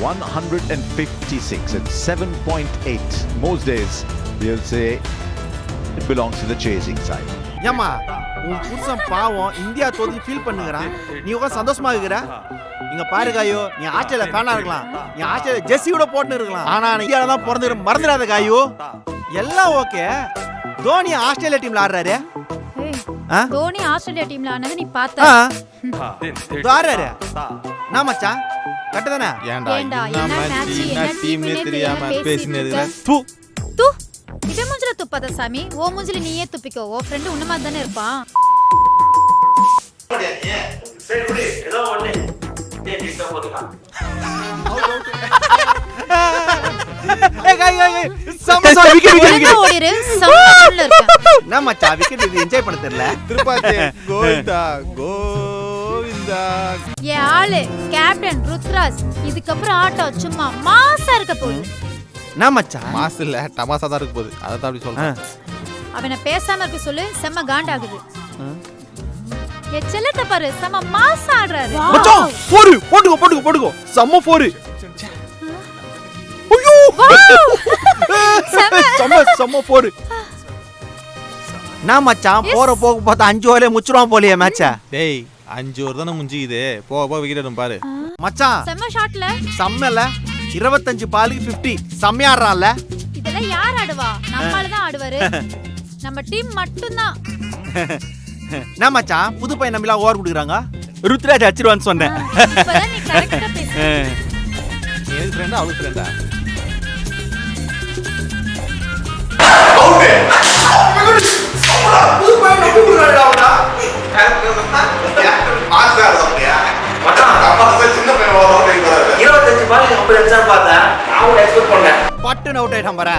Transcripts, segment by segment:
156 and 7.8. Most days we'll say it belongs to the chasing side. ஏமா உன் புருஷன் பாவம் இந்தியா தோதி ஃபீல் பண்ணுகிறான், நீ உட்காந்து சந்தோஷமா இருக்கிற. இங்க பாரு காயோ, நீ ஆஸ்திரேலியா ஃபேனா இருக்கலாம், நீ ஆஸ்திரேலியா ஜெர்சி கூட போட்டுன்னு இருக்கலாம், ஆனா நீ இந்தியால தான் பிறந்து மறந்துடாத காயோ. எல்லாம் ஓகே, தோனி ஆஸ்திரேலியா டீம்ல ஆடுறாரு. தோனி ஆஸ்திரேலியா டீம்ல ஆனது நீ பார்த்த? ஆடுறாரு. நான் மச்சான் கரெக்ட் தானே? ஏண்டா என்ன மேட்ச் என்ன டீம்னே தெரியாம பேசினேதுல தூ தூ இத மூஞ்சில துப்பாத சாமி, ஓ மூஞ்சில நீயே துப்பிக்கோ, ஓ ஃப்ரெண்ட் உன்ன மாதிரி தானே இருப்பான். சரி விடு, ஏதோ ஒண்ணு டேய் டிஸ்டர்ப் போடுடா. ஏய் காய் சம விக்கெட் ஓடிரு, சமல இருக்க. நான் மச்சான் விக்கெட் இது என்ஜாய் பண்ண தெரியல. திருப்பாதி கோவிந்தா ஏ ஆளு கேப்டன் ருத்ராஜ், இதுக்கப்புறம் ஆட்டம் சும்மா மாசா இருக்க போகுது. நான் மச்சான் மாஸ் இல்ல டமாசா தான் இருக்க போகுது, அத தான் அப்படி சொல்றேன். அவனை பேசாம இருக்க சொல்லு, செம்ம காண்டாகுது. ஏ செல்லட்ட பாரு, செம்ம மாசா ஆடுறாரு. மச்சான் போடுங்க செம்ம போரு. ஐயோ செம்ம போரு. நான் மச்சான் போற போக பார்த்தா 5 ஓவர்ல முச்சிடுவான் போலியே மேட்ச. டேய் 5 ஓவர் தான முடிஞ்சிக்குது, போக விக்கெட் எடுக்கும் பாரு. மச்சான் செம்ம ஷாட்ல செம்மல 25 பாலுக்கு 50 செம்மையா ஆடுறான்ல. இதெல்லாம் யார் ஆடுவா? நம்மால தான் ஆடுவாரு, நம்ம டீம் மட்டும் தான். நான் மச்சான் புது பையன் நம்பிலாம் ஓவர் குடுக்குறாங்க, ருத்ராஜ் அடிச்சிடுவான்னு சொன்னேன். இப்பதான் நீ கரெக்ட்டா பேசு. எனக்கு ஃப்ரெண்டா அவளுக்கு ஃப்ரெண்டா? புது பையன் நம்பி குடுறாடா. மாஸ் ஆடுறோம்யா. மச்சான் நம்ம சின்ன பையன் ஓடுறாரு. 25 பால் அப்படி அடிச்சா பார்த்தா நான் எக்ஸ்பெக்ட் பண்ணேன். பட்டு அவுட் ஆயிட்டான் பாரு.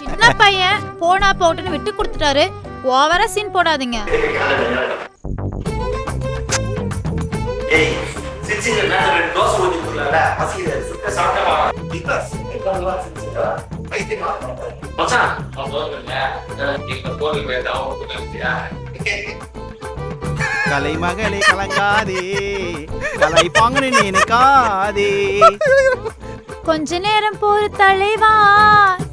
சின்ன பையன் போனா போட்டுன்னு விட்டு கொடுத்துட்டாரு, ஓவரா சீன் போடாதீங்க. ஏய் சிச்சிங்க நான் ரெண்டு தோசை ஊத்தி குடுறல, பசிக்குது சுத்த சாப்பிட்டா டிகாஸ் எங்கவா சிச்சிங்க ஐதிமா மச்சான் அவங்கல்ல நீங்க போய் வேடா ஓடுறியா? கலை மகளே கலங்காதே, கலை பாங்கனே நினைக்காதே. கொஞ்ச நேரம் போற தலைவா,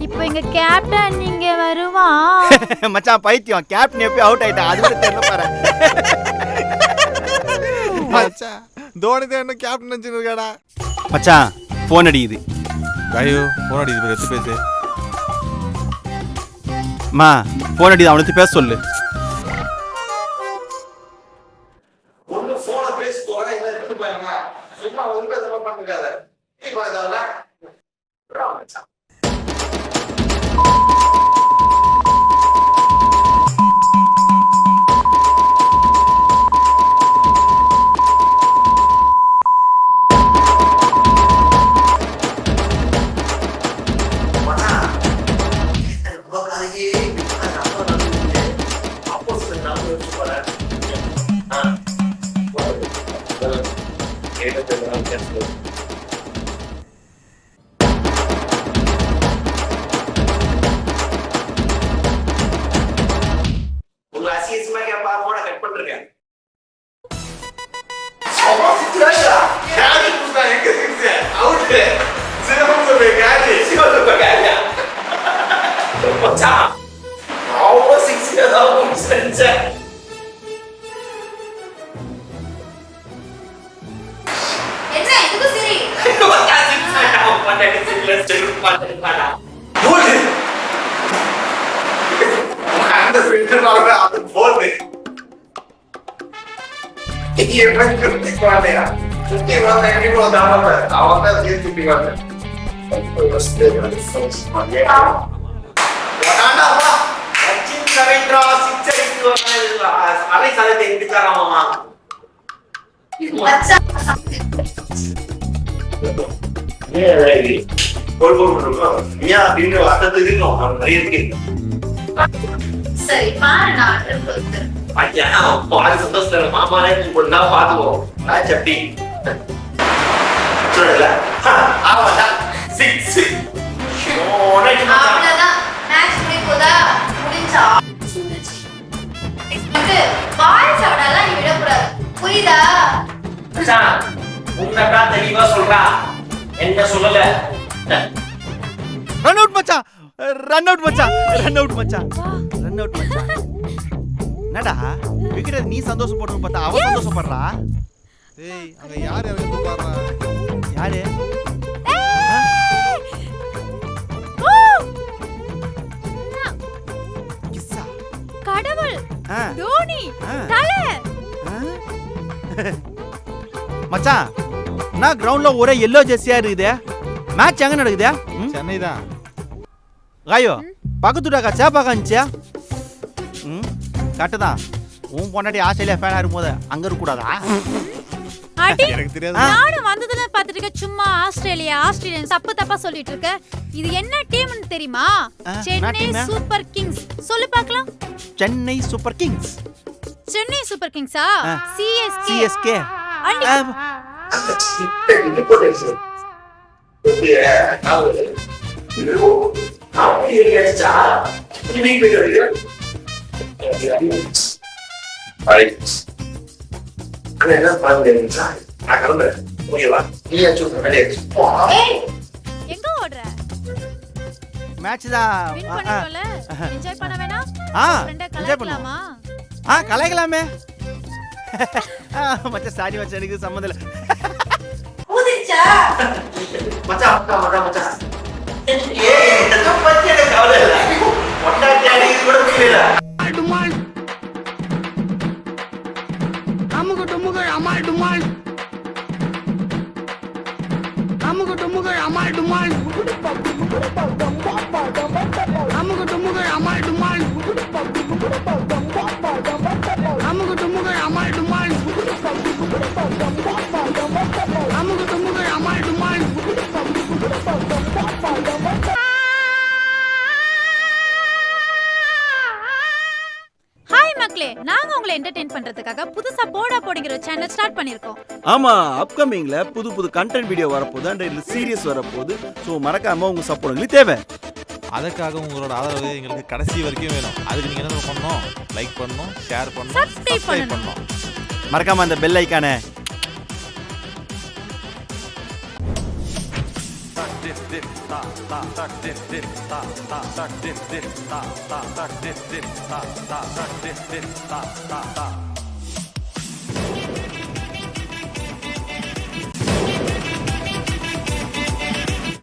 இப்போ எங்க கேப்டன் நீங்க வருவா. மச்சான் பைத்தியம், கேப்டன் எப்போ அவுட் ஆயிட்டா அது கூட தெரியல பாரு. மச்சான் தோனி தான் என்ன கேப்டன் நினைச்சிட்டு இருக்காடா. மச்சான் போன் அடிக்குது. ஐயோ போன் அடிக்குது, எடுத்து பேசு. மா போன் அடிக்குது, அவனுக்கு பேச சொல்லு. ஒன்னு போன பேசி போறா, இல்ல எடுத்து போறா. சும்மா ஒரு பேச பண்ணுகாத. இப்போ அதெல்லாம் மச்சான் உங்க அசியஸ்மா கேப்பா போன கட் பண்றேன். சோமா சித்ராயா யாரு புஸ்தா எங்க சிக்ஸ் அவுட் சிவசபை காலி சிவசபை காலியா மச்சான் ஆவோ சிக்ஸ் ஏதாவது செஞ்ச என்ன இதுக்கு சரி மச்சான் சிக்ஸ் நான் பண்ண சிக்ஸ் செக் பண்ணா போடு அந்த ஃபில்டர்ல அது போடு ये मैं करते कौन है यार छुट्टी वाला है वो दावा है आवाज़ ये छुट्टी वाला है कोई बस्ते वाले सोच मांगे वटाना बा अच्छी सवेंद्रा शिक्षक इसको अरे साले देख दिखा रहा हूँ माँ अच्छा ये रहेगी बोल यहाँ दिन में वास्ता तो दिन हो हम मरीज के சரி பாரு நான் ஐயா பால் சந்தோஷத்துல மாமானே பொண்ணா பாத்துவோம் நான் சட்டி சொல்லல ஆவடா 6 அவ்வளவுதான் மேட்ச் முடிப்போதா முடிஞ்சா இது பால் சாப்பிடலாம் நீ விடக்கூடாது புரியுதா மச்சான் உன்னடா தெளிவா சொல்றா என்ன சொல்லல ரன் அவுட் மச்சான் ரன் அவுட் மச்சான் ரன் அவுட் மச்சான் ரன் அவுட் மச்சான் என்னடா விக்கெட் நீ சந்தோஷப்படுறன்னு பார்த்தா அவ சந்தோஷப்படுறா ஏய் அங்க யார் இறங்கி பாடுறா யாரு கிஸ்ஸா கடவுள் ஆ. தோனி ஆ. தலை மச்சான் நான் கிரவுண்ட்ல ஒரே எல்லோ ஜெர்சியா இருக்குது மேட்ச் எங்க நடக்குது சென்னை தான் காயோ பக்கத்துடாக்கா சேப்பாக்கா இருந்துச்சா ம் கரெக்டு தான் உன் பொண்டாட்டி ஆஸ்திரேலியா ஃபேனா இருக்கும்போது அங்க இருக்க கூடாதா அடி எனக்கு தெரியாது நானும் வந்ததுல பாத்துட்டு இருக்க சும்மா ஆஸ்திரேலியன் தப்பா சொல்லிட்டு இருக்க இது என்ன டீம்னு தெரியுமா என்ன சென்னை team? சூப்பர் கிங்ஸ் சொல்லு பார்க்கலாம் Chennai super kings Chennai super கிங்ஸா ஆ. சிஎஸ்கே சிஎஸ்கே அடி எங்க ஓடுற மேட்ச் தான் வின் பண்ணிட்டோம்ல என்ஜாய் பண்ண வேணாம் ஆ ஃப்ரெண்ட என்ஜாய் பண்ணுவோம் கலாய்க்கலாமா கலாய்க்கலாமே மச்சான் சாரி மச்சான் எனக்கு சம்மந்தம் இல்லை மச்சான் மச்சான் மச்சான் எதை பத்தி எனக்கு கவலை இல்லை பொண்டாட்டி அடிக்கிறது கூட புரியல ஹாய் மக்களே நாங்க உங்களை என்டர்டெயின் பண்றதுக்காக புதுசா போடா போடிங்கிற சேனல் ஸ்டார்ட் பண்ணிருக்கோம் ஆமா அப்கமிங்ல புது கண்டென்ட் வீடியோ வரப்போகுது அண்ட் சீரியஸ் வரப்போகுது ஸோ மறக்காம உங்க சப்போர்ட் எங்களுக்கு தேவை அதுக்காக உங்களோட ஆதரவு எங்களுக்கு கடைசி வரைக்கும் வேணும் அதுக்கு நீங்க என்ன பண்ணணும் லைக் பண்ணணும் ஷேர் பண்ணணும் Subscribe சப்ஸ்கிரைப் பண்ணணும். பண்ணணும் மறக்காம அந்த பெல் ஐக்கானை ta